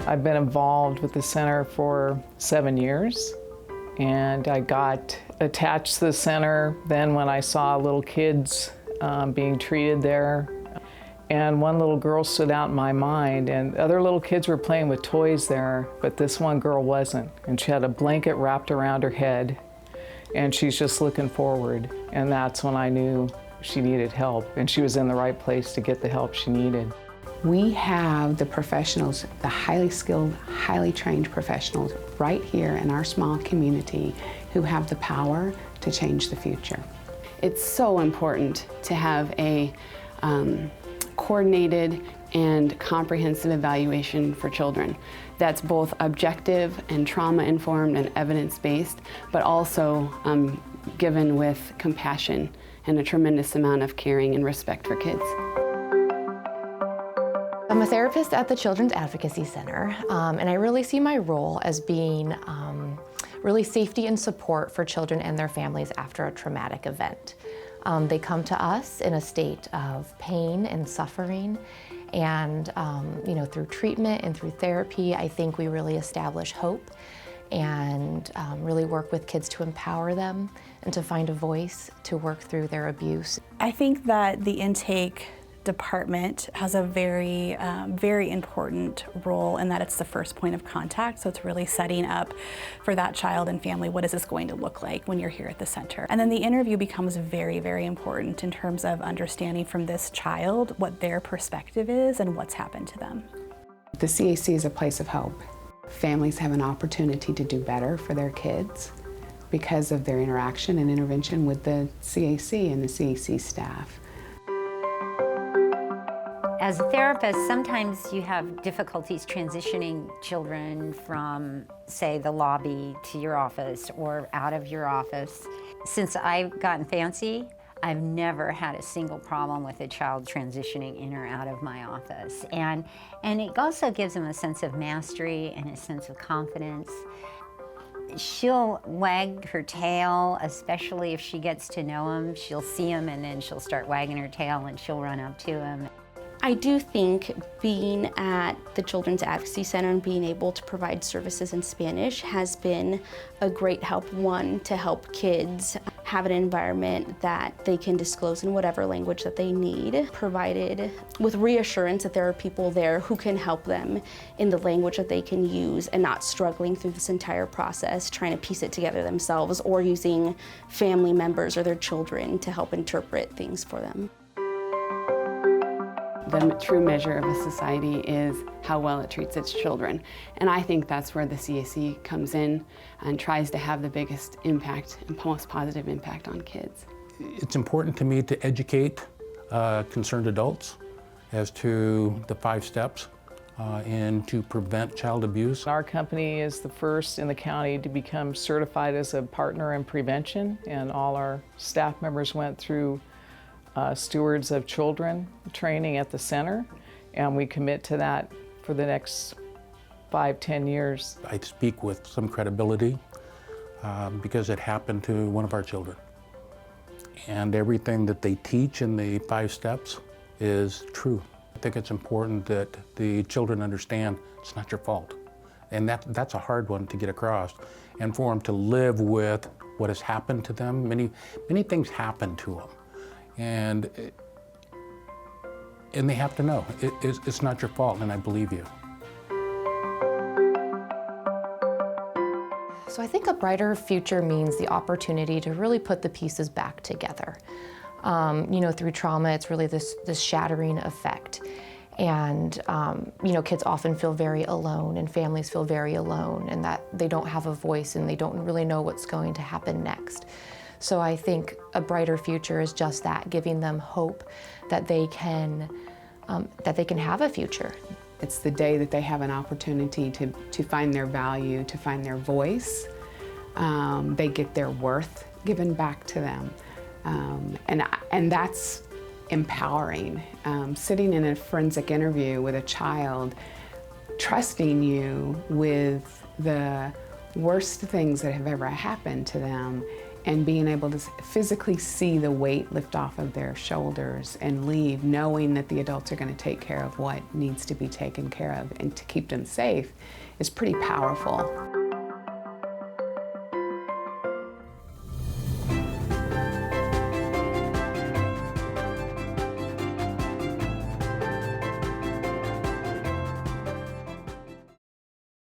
I've been involved with the center for 7 years, and I got attached to the center then when I saw little kids being treated there. And one little girl stood out in my mind, and other little kids were playing with toys there, but this one girl wasn't. And she had a blanket wrapped around her head, and she's just looking forward. And that's when I knew she needed help, and she was in the right place to get the help she needed. We have the professionals, the highly skilled, highly trained professionals right here in our small community who have the power to change the future. It's so important to have a coordinated and comprehensive evaluation for children that's both objective and trauma-informed and evidence-based, but also given with compassion and a tremendous amount of caring and respect for kids. I'm a therapist at the Children's Advocacy Center, and I really see my role as being really safety and support for children and their families after a traumatic event. They come to us in a state of pain and suffering, and through treatment and through therapy, I think we really establish hope and really work with kids to empower them and to find a voice to work through their abuse. I think that the intake department has a very, very important role in that it's the first point of contact. So it's really setting up for that child and family, what is this going to look like when you're here at the center? And then the interview becomes very, very important in terms of understanding from this child what their perspective is and what's happened to them. The CAC is a place of hope. Families have an opportunity to do better for their kids because of their interaction and intervention with the CAC and the CAC staff. As a therapist, sometimes you have difficulties transitioning children from, say, the lobby to your office or out of your office. Since I've gotten fancy, I've never had a single problem with a child transitioning in or out of my office. And it also gives them a sense of mastery and a sense of confidence. She'll wag her tail, especially if she gets to know him. She'll see him and then she'll start wagging her tail and she'll run up to him. I do think being at the Children's Advocacy Center and being able to provide services in Spanish has been a great help. One, to help kids have an environment that they can disclose in whatever language that they need, provided with reassurance that there are people there who can help them in the language that they can use and not struggling through this entire process, trying to piece it together themselves or using family members or their children to help interpret things for them. The true measure of a society is how well it treats its children. And I think that's where the CAC comes in and tries to have the biggest impact and most positive impact on kids. It's important to me to educate concerned adults as to the 5 steps and to prevent child abuse. Our company is the first in the county to become certified as a partner in prevention, and all our staff members went through Stewards of Children training at the center, and we commit to that for the next 5-10 years. I speak with some credibility because it happened to one of our children. And everything that they teach in the 5 steps is true. I think it's important that the children understand it's not your fault. And that's a hard one to get across. And for them to live with what has happened to them, many things happen to them. And they have to know, it's not your fault, and I believe you. So I think a brighter future means the opportunity to really put the pieces back together. Through trauma, it's really this shattering effect. And, kids often feel very alone, and families feel very alone, and that they don't have a voice and they don't really know what's going to happen next. So I think a brighter future is just that, giving them hope that they can have a future. It's the day that they have an opportunity to find their value, to find their voice. They get their worth given back to them. And that's empowering. Sitting in a forensic interview with a child, trusting you with the worst things that have ever happened to them and being able to physically see the weight lift off of their shoulders and leave, knowing that the adults are going to take care of what needs to be taken care of and to keep them safe is pretty powerful.